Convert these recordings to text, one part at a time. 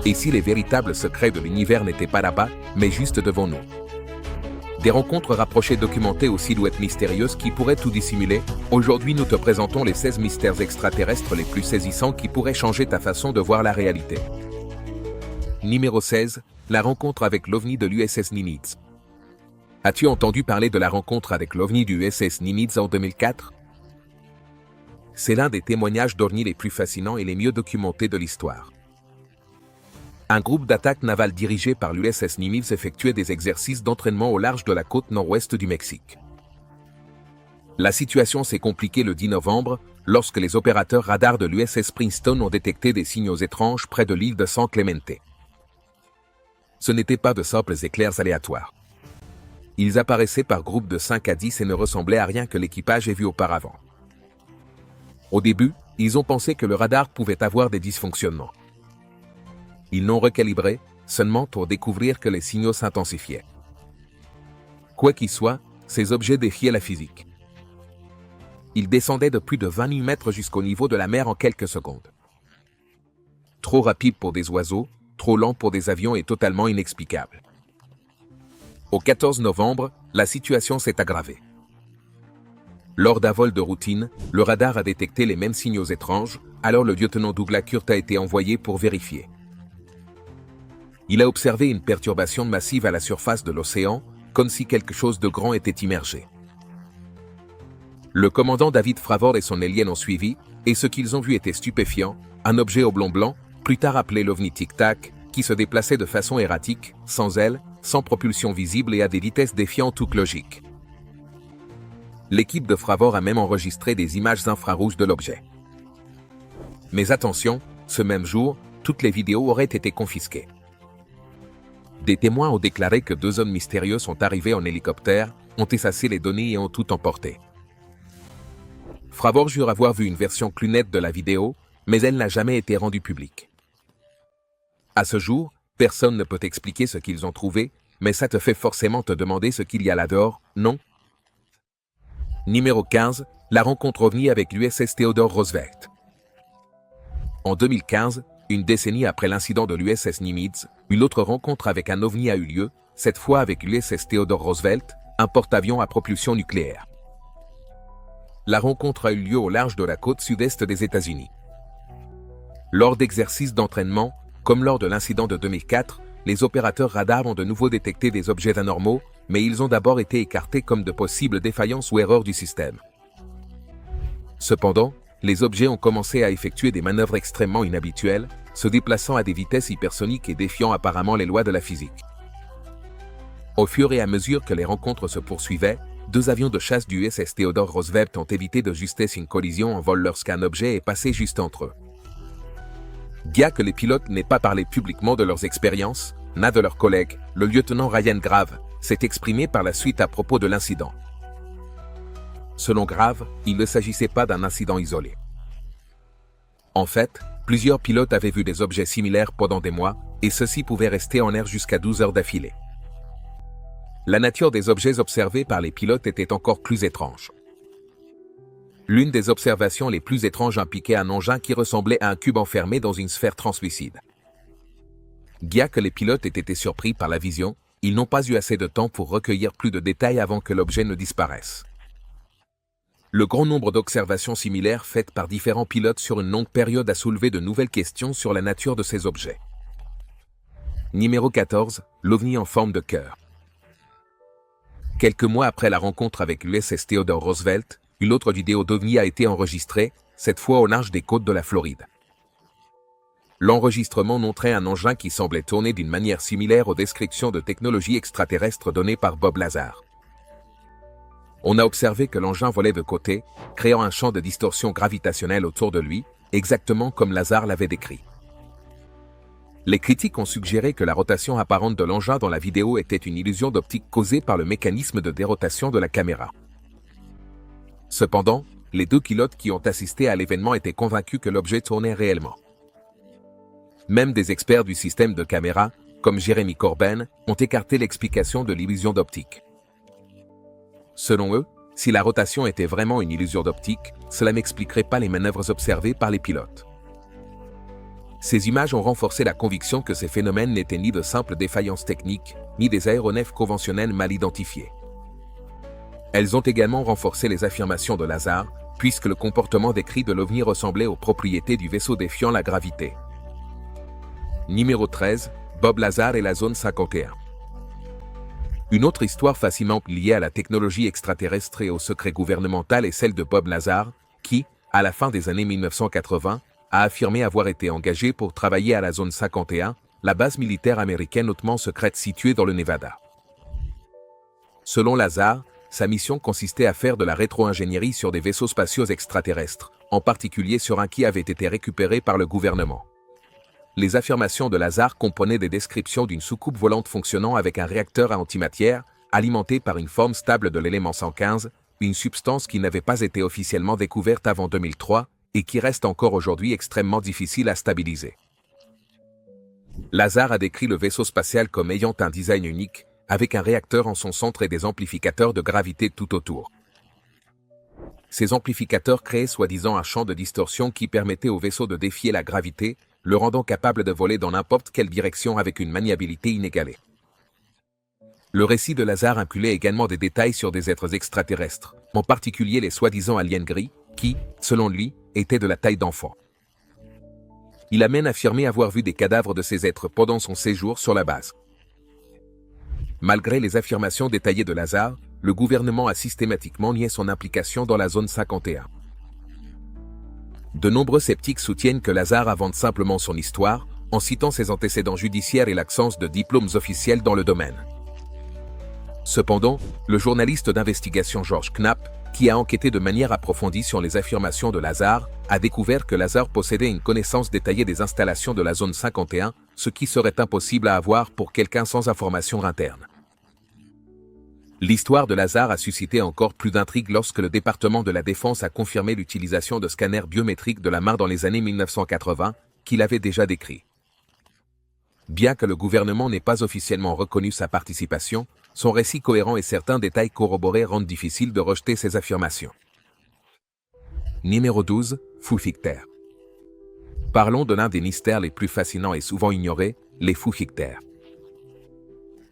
Et si les véritables secrets de l'univers n'étaient pas là-bas, mais juste devant nous? Des rencontres rapprochées documentées aux silhouettes mystérieuses qui pourraient tout dissimuler. Aujourd'hui, nous te présentons les 16 mystères extraterrestres les plus saisissants qui pourraient changer ta façon de voir la réalité. Numéro 16. La rencontre avec l'OVNI de l'USS Nimitz. As-tu entendu parler de la rencontre avec l'OVNI du USS Nimitz en 2004? C'est l'un des témoignages d'OVNI les plus fascinants et les mieux documentés de l'histoire. Un groupe d'attaque navale dirigé par l'USS Nimitz effectuait des exercices d'entraînement au large de la côte nord-ouest du Mexique. La situation s'est compliquée le 10 novembre, lorsque les opérateurs radars de l'USS Princeton ont détecté des signaux étranges près de l'île de San Clemente. Ce n'étaient pas de simples éclairs aléatoires. Ils apparaissaient par groupes de 5 à 10 et ne ressemblaient à rien que l'équipage ait vu auparavant. Au début, ils ont pensé que le radar pouvait avoir des dysfonctionnements. Ils l'ont recalibré, seulement pour découvrir que les signaux s'intensifiaient. Quoi qu'il soit, ces objets défiaient la physique. Ils descendaient de plus de 28 mètres jusqu'au niveau de la mer en quelques secondes. Trop rapide pour des oiseaux, trop lent pour des avions et totalement inexplicable. Au 14 novembre, la situation s'est aggravée. Lors d'un vol de routine, le radar a détecté les mêmes signaux étranges, alors le lieutenant Douglas Kurt a été envoyé pour vérifier. Il a observé une perturbation massive à la surface de l'océan, comme si quelque chose de grand était immergé. Le commandant David Fravor et son alien ont suivi, et ce qu'ils ont vu était stupéfiant, un objet oblong blanc, plus tard appelé l'OVNI Tic Tac, qui se déplaçait de façon erratique, sans ailes, sans propulsion visible et à des vitesses défiant toute logique. L'équipe de Fravor a même enregistré des images infrarouges de l'objet. Mais attention, ce même jour, toutes les vidéos auraient été confisquées. Des témoins ont déclaré que 2 hommes mystérieux sont arrivés en hélicoptère, ont effacé les données et ont tout emporté. Fravor jure avoir vu une version plus nette de la vidéo, mais elle n'a jamais été rendue publique. À ce jour, personne ne peut expliquer ce qu'ils ont trouvé, mais ça te fait forcément te demander ce qu'il y a là-dehors, non? Numéro 15. La rencontre OVNI avec l'USS Theodore Roosevelt. En 2015, une décennie après l'incident de l'USS Nimitz, une autre rencontre avec un OVNI a eu lieu, cette fois avec l'USS Theodore Roosevelt, un porte-avions à propulsion nucléaire. La rencontre a eu lieu au large de la côte sud-est des États-Unis. Lors d'exercices d'entraînement, comme lors de l'incident de 2004, les opérateurs radars ont de nouveau détecté des objets anormaux, mais ils ont d'abord été écartés comme de possibles défaillances ou erreurs du système. Cependant, les objets ont commencé à effectuer des manœuvres extrêmement inhabituelles, se déplaçant à des vitesses hypersoniques et défiant apparemment les lois de la physique. Au fur et à mesure que les rencontres se poursuivaient, 2 avions de chasse du USS Theodore Roosevelt ont évité de justesse une collision en vol lorsqu'un objet est passé juste entre eux. Bien que les pilotes n'aient pas parlé publiquement de leurs expériences, l'un de leurs collègues, le lieutenant Ryan Grave, s'est exprimé par la suite à propos de l'incident. Selon Grave, il ne s'agissait pas d'un incident isolé. En fait, plusieurs pilotes avaient vu des objets similaires pendant des mois, et ceux-ci pouvaient rester en l'air jusqu'à 12 heures d'affilée. La nature des objets observés par les pilotes était encore plus étrange. L'une des observations les plus étranges impliquait un engin qui ressemblait à un cube enfermé dans une sphère translucide. Bien que les pilotes aient été surpris par la vision, ils n'ont pas eu assez de temps pour recueillir plus de détails avant que l'objet ne disparaisse. Le grand nombre d'observations similaires faites par différents pilotes sur une longue période a soulevé de nouvelles questions sur la nature de ces objets. Numéro 14. L'OVNI en forme de cœur. Quelques mois après la rencontre avec l'USS Theodore Roosevelt, une autre vidéo d'OVNI a été enregistrée, cette fois au large des côtes de la Floride. L'enregistrement montrait un engin qui semblait tourner d'une manière similaire aux descriptions de technologies extraterrestres données par Bob Lazar. On a observé que l'engin volait de côté, créant un champ de distorsion gravitationnelle autour de lui, exactement comme Lazar l'avait décrit. Les critiques ont suggéré que la rotation apparente de l'engin dans la vidéo était une illusion d'optique causée par le mécanisme de dérotation de la caméra. Cependant, les 2 pilotes qui ont assisté à l'événement étaient convaincus que l'objet tournait réellement. Même des experts du système de caméra, comme Jeremy Corbin, ont écarté l'explication de l'illusion d'optique. Selon eux, si la rotation était vraiment une illusion d'optique, cela n'expliquerait pas les manœuvres observées par les pilotes. Ces images ont renforcé la conviction que ces phénomènes n'étaient ni de simples défaillances techniques, ni des aéronefs conventionnels mal identifiés. Elles ont également renforcé les affirmations de Lazar, puisque le comportement décrit de l'OVNI ressemblait aux propriétés du vaisseau défiant la gravité. Numéro 13, Bob Lazar et la zone 51. Une autre histoire fascinante liée à la technologie extraterrestre et au secret gouvernemental est celle de Bob Lazar, qui, à la fin des années 1980, a affirmé avoir été engagé pour travailler à la zone 51, la base militaire américaine hautement secrète située dans le Nevada. Selon Lazar, sa mission consistait à faire de la rétro-ingénierie sur des vaisseaux spatiaux extraterrestres, en particulier sur un qui avait été récupéré par le gouvernement. Les affirmations de Lazar comprenaient des descriptions d'une soucoupe volante fonctionnant avec un réacteur à antimatière, alimenté par une forme stable de l'élément 115, une substance qui n'avait pas été officiellement découverte avant 2003, et qui reste encore aujourd'hui extrêmement difficile à stabiliser. Lazar a décrit le vaisseau spatial comme ayant un design unique, avec un réacteur en son centre et des amplificateurs de gravité tout autour. Ces amplificateurs créaient soi-disant un champ de distorsion qui permettait au vaisseau de défier la gravité, le rendant capable de voler dans n'importe quelle direction avec une maniabilité inégalée. Le récit de Lazar incluait également des détails sur des êtres extraterrestres, en particulier les soi-disant aliens gris, qui, selon lui, étaient de la taille d'enfants. Il a même affirmé avoir vu des cadavres de ces êtres pendant son séjour sur la base. Malgré les affirmations détaillées de Lazar, le gouvernement a systématiquement nié son implication dans la zone 51. De nombreux sceptiques soutiennent que Lazar invente simplement son histoire, en citant ses antécédents judiciaires et l'absence de diplômes officiels dans le domaine. Cependant, le journaliste d'investigation George Knapp, qui a enquêté de manière approfondie sur les affirmations de Lazar, a découvert que Lazar possédait une connaissance détaillée des installations de la zone 51, ce qui serait impossible à avoir pour quelqu'un sans information interne. L'histoire de Lazar a suscité encore plus d'intrigues lorsque le département de la Défense a confirmé l'utilisation de scanners biométriques de la main dans les années 1980, qu'il avait déjà décrits. Bien que le gouvernement n'ait pas officiellement reconnu sa participation, son récit cohérent et certains détails corroborés rendent difficile de rejeter ces affirmations. Numéro 12, Faux fictaires. Parlons de l'un des mystères les plus fascinants et souvent ignorés, les faux fictaires.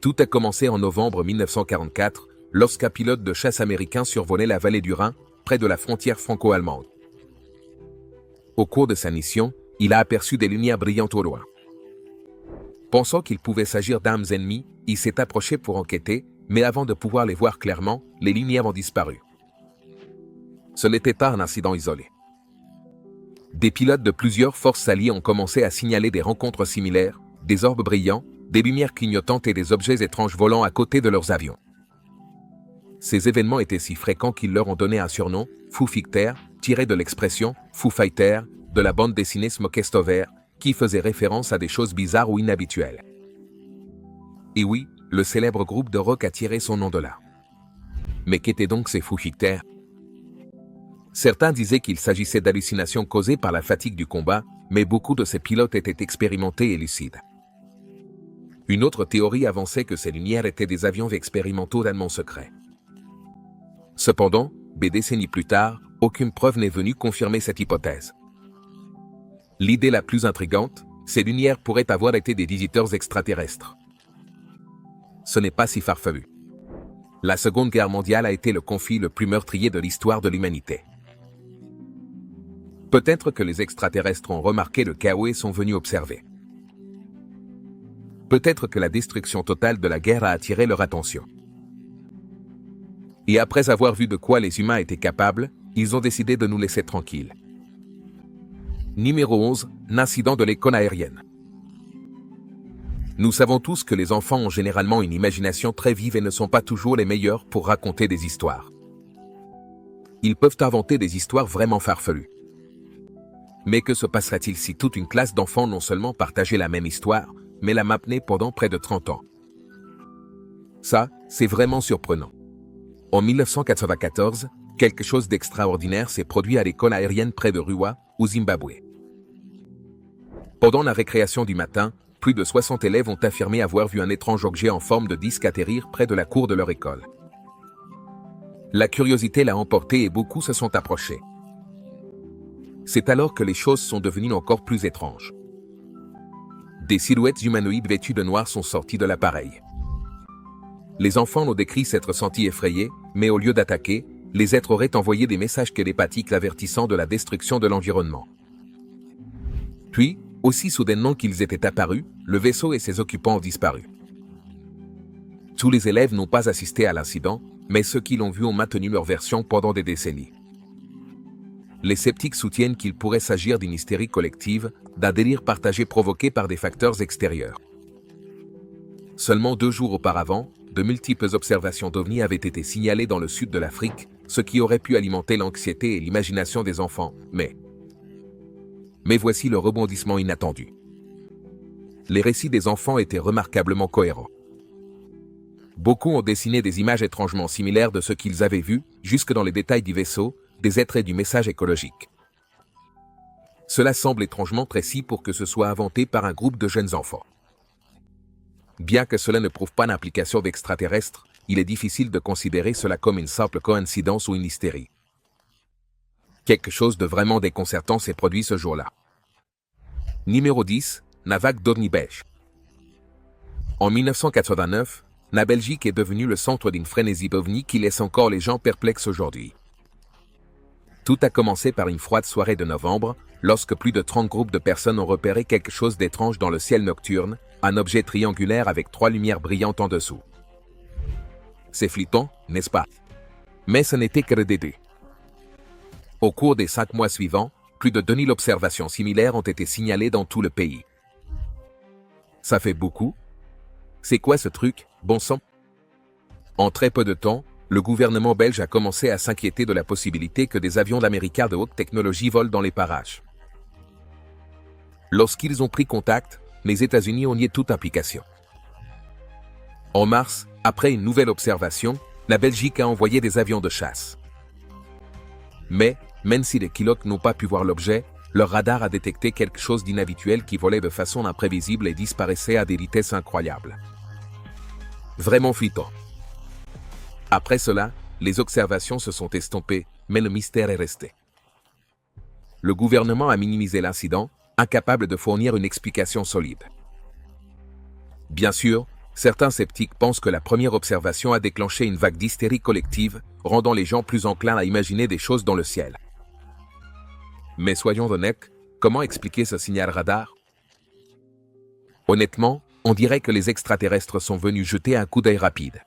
Tout a commencé en novembre 1944, lorsqu'un pilote de chasse américain survolait la vallée du Rhin, près de la frontière franco-allemande. Au cours de sa mission, il a aperçu des lumières brillantes au loin. Pensant qu'il pouvait s'agir d'armes ennemies, il s'est approché pour enquêter, mais avant de pouvoir les voir clairement, les lumières ont disparu. Ce n'était pas un incident isolé. Des pilotes de plusieurs forces alliées ont commencé à signaler des rencontres similaires, des orbes brillants, des lumières clignotantes et des objets étranges volant à côté de leurs avions. Ces événements étaient si fréquents qu'ils leur ont donné un surnom, Faux fictaires, tiré de l'expression Foo Fighter, de la bande dessinée Smokestover, qui faisait référence à des choses bizarres ou inhabituelles. Et oui, le célèbre groupe de rock a tiré son nom de là. Mais qu'étaient donc ces faux fictaires? Certains disaient qu'il s'agissait d'hallucinations causées par la fatigue du combat, mais beaucoup de ces pilotes étaient expérimentés et lucides. Une autre théorie avançait que ces lumières étaient des avions expérimentaux d'allemans secrets. Cependant, des décennies plus tard, aucune preuve n'est venue confirmer cette hypothèse. L'idée la plus intrigante, ces lumières pourraient avoir été des visiteurs extraterrestres. Ce n'est pas si farfelu. La Seconde Guerre mondiale a été le conflit le plus meurtrier de l'histoire de l'humanité. Peut-être que les extraterrestres ont remarqué le chaos et sont venus observer. Peut-être que la destruction totale de la guerre a attiré leur attention. Et après avoir vu de quoi les humains étaient capables, ils ont décidé de nous laisser tranquilles. Numéro 11, l'incident de l'école aérienne. Nous savons tous que les enfants ont généralement une imagination très vive et ne sont pas toujours les meilleurs pour raconter des histoires. Ils peuvent inventer des histoires vraiment farfelues. Mais que se passerait-il si toute une classe d'enfants non seulement partageait la même histoire, mais la maintenait pendant près de 30 ans? Ça, c'est vraiment surprenant. En 1994, quelque chose d'extraordinaire s'est produit à l'école aérienne près de Ruwa, au Zimbabwe. Pendant la récréation du matin, plus de 60 élèves ont affirmé avoir vu un étrange objet en forme de disque atterrir près de la cour de leur école. La curiosité l'a emporté et beaucoup se sont approchés. C'est alors que les choses sont devenues encore plus étranges. Des silhouettes humanoïdes vêtues de noir sont sorties de l'appareil. Les enfants ont décrit s'être sentis effrayés, mais au lieu d'attaquer, les êtres auraient envoyé des messages télépathiques avertissant de la destruction de l'environnement. Puis, aussi soudainement qu'ils étaient apparus, le vaisseau et ses occupants ont disparu. Tous les élèves n'ont pas assisté à l'incident, mais ceux qui l'ont vu ont maintenu leur version pendant des décennies. Les sceptiques soutiennent qu'il pourrait s'agir d'une hystérie collective, d'un délire partagé provoqué par des facteurs extérieurs. Seulement 2 jours auparavant, de multiples observations d'OVNI avaient été signalées dans le sud de l'Afrique, ce qui aurait pu alimenter l'anxiété et l'imagination des enfants, mais voici le rebondissement inattendu. Les récits des enfants étaient remarquablement cohérents. Beaucoup ont dessiné des images étrangement similaires de ce qu'ils avaient vu, jusque dans les détails du vaisseau, des êtres et du message écologique. Cela semble étrangement précis pour que ce soit inventé par un groupe de jeunes enfants. Bien que cela ne prouve pas l'implication d'extraterrestres, il est difficile de considérer cela comme une simple coïncidence ou une hystérie. Quelque chose de vraiment déconcertant s'est produit ce jour-là. Numéro 10, Navak d'Ornibège. En 1989, la Belgique est devenue le centre d'une frénésie d'OVNI qui laisse encore les gens perplexes aujourd'hui. Tout a commencé par une froide soirée de novembre, lorsque plus de 30 groupes de personnes ont repéré quelque chose d'étrange dans le ciel nocturne, un objet triangulaire avec 3 lumières brillantes en dessous. C'est flippant, n'est-ce pas? Mais ce n'était que le début. Au cours des 5 mois suivants, plus de 2000 observations similaires ont été signalées dans tout le pays. Ça fait beaucoup? C'est quoi ce truc, bon sang? En très peu de temps, le gouvernement belge a commencé à s'inquiéter de la possibilité que des avions d'Américains de haute technologie volent dans les parages. Lorsqu'ils ont pris contact, les États-Unis ont nié toute implication. En mars, après une nouvelle observation, la Belgique a envoyé des avions de chasse. Mais, même si les Kiloks n'ont pas pu voir l'objet, leur radar a détecté quelque chose d'inhabituel qui volait de façon imprévisible et disparaissait à des vitesses incroyables. Vraiment flippant. Après cela, les observations se sont estompées, mais le mystère est resté. Le gouvernement a minimisé l'incident, incapable de fournir une explication solide. Bien sûr, certains sceptiques pensent que la première observation a déclenché une vague d'hystérie collective, rendant les gens plus enclins à imaginer des choses dans le ciel. Mais soyons honnêtes, comment expliquer ce signal radar? Honnêtement, on dirait que les extraterrestres sont venus jeter un coup d'œil rapide.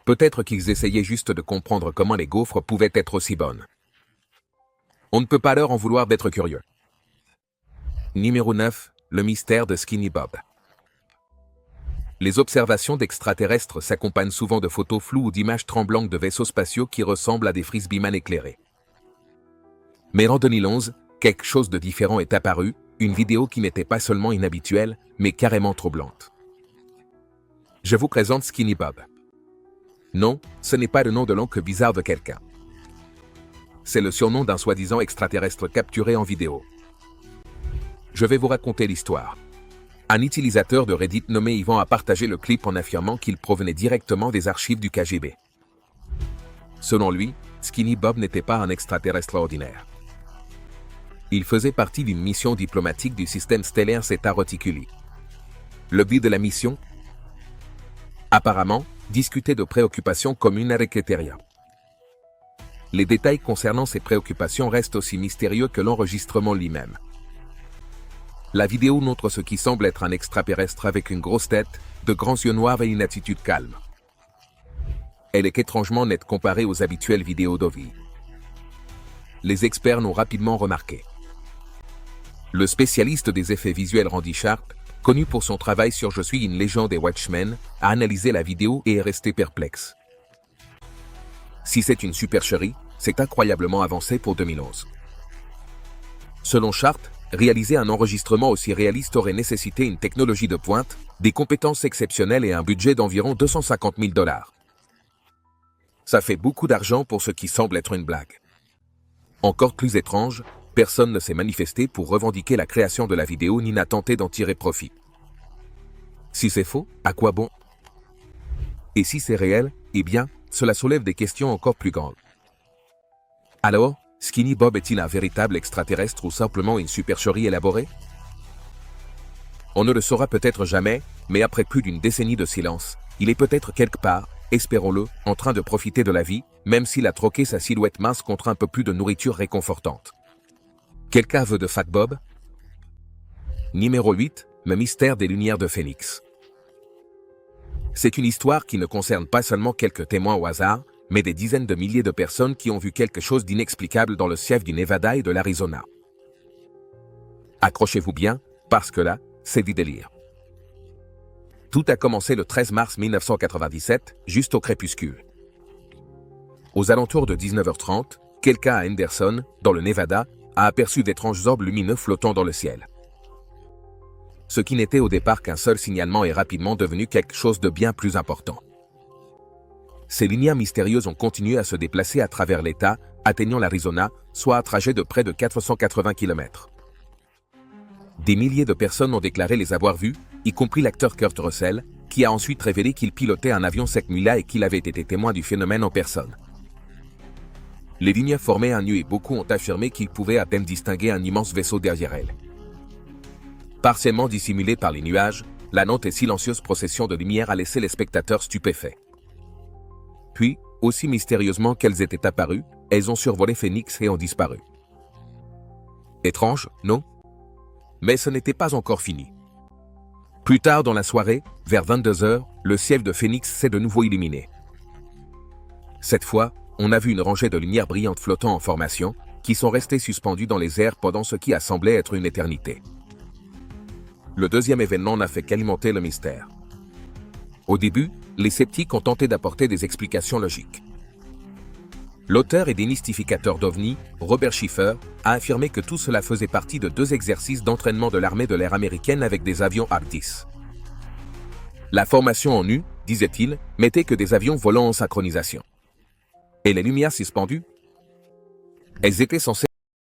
Peut-être qu'ils essayaient juste de comprendre comment les gaufres pouvaient être aussi bonnes. On ne peut pas leur en vouloir d'être curieux. Numéro 9, le mystère de Skinny Bob. Les observations d'extraterrestres s'accompagnent souvent de photos floues ou d'images tremblantes de vaisseaux spatiaux qui ressemblent à des frisbeeman éclairés. Mais en 2011, quelque chose de différent est apparu, une vidéo qui n'était pas seulement inhabituelle, mais carrément troublante. Je vous présente Skinny Bob. Non, ce n'est pas le nom de l'oncle bizarre de quelqu'un. C'est le surnom d'un soi-disant extraterrestre capturé en vidéo. Je vais vous raconter l'histoire. Un utilisateur de Reddit nommé Yvan a partagé le clip en affirmant qu'il provenait directement des archives du KGB. Selon lui, Skinny Bob n'était pas un extraterrestre ordinaire. Il faisait partie d'une mission diplomatique du système stellaire Zeta Reticuli. Le but de la mission? Apparemment, discuter de préoccupations communes avec les terriens. Les détails concernant ces préoccupations restent aussi mystérieux que l'enregistrement lui-même. La vidéo montre ce qui semble être un extraterrestre avec une grosse tête, de grands yeux noirs et une attitude calme. Elle est étrangement nette comparée aux habituelles vidéos d'OVNI. Les experts l'ont rapidement remarqué. Le spécialiste des effets visuels Randy Sharp, connu pour son travail sur Je suis une légende des Watchmen, a analysé la vidéo et est resté perplexe. Si c'est une supercherie, c'est incroyablement avancé pour 2011. Selon Sharp, réaliser un enregistrement aussi réaliste aurait nécessité une technologie de pointe, des compétences exceptionnelles et un budget d'environ 250 000 $. Ça fait beaucoup d'argent pour ce qui semble être une blague. Encore plus étrange, personne ne s'est manifesté pour revendiquer la création de la vidéo ni n'a tenté d'en tirer profit. Si c'est faux, à quoi bon? Et si c'est réel, eh bien, cela soulève des questions encore plus grandes. Alors, Skinny Bob est-il un véritable extraterrestre ou simplement une supercherie élaborée? On ne le saura peut-être jamais, mais après plus d'une décennie de silence, il est peut-être quelque part, espérons-le, en train de profiter de la vie, même s'il a troqué sa silhouette mince contre un peu plus de nourriture réconfortante. Quelqu'un veut de Fat Bob? Numéro 8, le mystère des lumières de Phoenix. C'est une histoire qui ne concerne pas seulement quelques témoins au hasard, mais des dizaines de milliers de personnes qui ont vu quelque chose d'inexplicable dans le ciel du Nevada et de l'Arizona. Accrochez-vous bien, parce que là, c'est du délire. Tout a commencé le 13 mars 1997, juste au crépuscule. Aux alentours de 19h30, quelqu'un à Henderson, dans le Nevada, a aperçu d'étranges orbes lumineux flottant dans le ciel. Ce qui n'était au départ qu'un seul signalement est rapidement devenu quelque chose de bien plus important. Ces lumières mystérieuses ont continué à se déplacer à travers l'État, atteignant l'Arizona, soit un trajet de près de 480 km. Des milliers de personnes ont déclaré les avoir vues, y compris l'acteur Kurt Russell, qui a ensuite révélé qu'il pilotait un avion cette nuit-là et qu'il avait été témoin du phénomène en personne. Les lumières formaient un nu et beaucoup ont affirmé qu'ils pouvaient à peine distinguer un immense vaisseau derrière elles. Partiellement dissimulée par les nuages, la lente et silencieuse procession de lumière a laissé les spectateurs stupéfaits. Puis, aussi mystérieusement qu'elles étaient apparues, elles ont survolé Phoenix et ont disparu. Étrange, non? Mais ce n'était pas encore fini. Plus tard dans la soirée, vers 22h, le ciel de Phoenix s'est de nouveau illuminé. Cette fois, on a vu une rangée de lumières brillantes flottant en formation, qui sont restées suspendues dans les airs pendant ce qui a semblé être une éternité. Le deuxième événement n'a fait qu'alimenter le mystère. Au début, les sceptiques ont tenté d'apporter des explications logiques. L'auteur et démystificateur d'OVNI, Robert Schiffer, a affirmé que tout cela faisait partie de 2 exercices d'entraînement de l'armée de l'air américaine avec des avions A-10. La formation en U, disait-il, mettait que des avions volant en synchronisation. Et les lumières suspendues? Elles étaient censées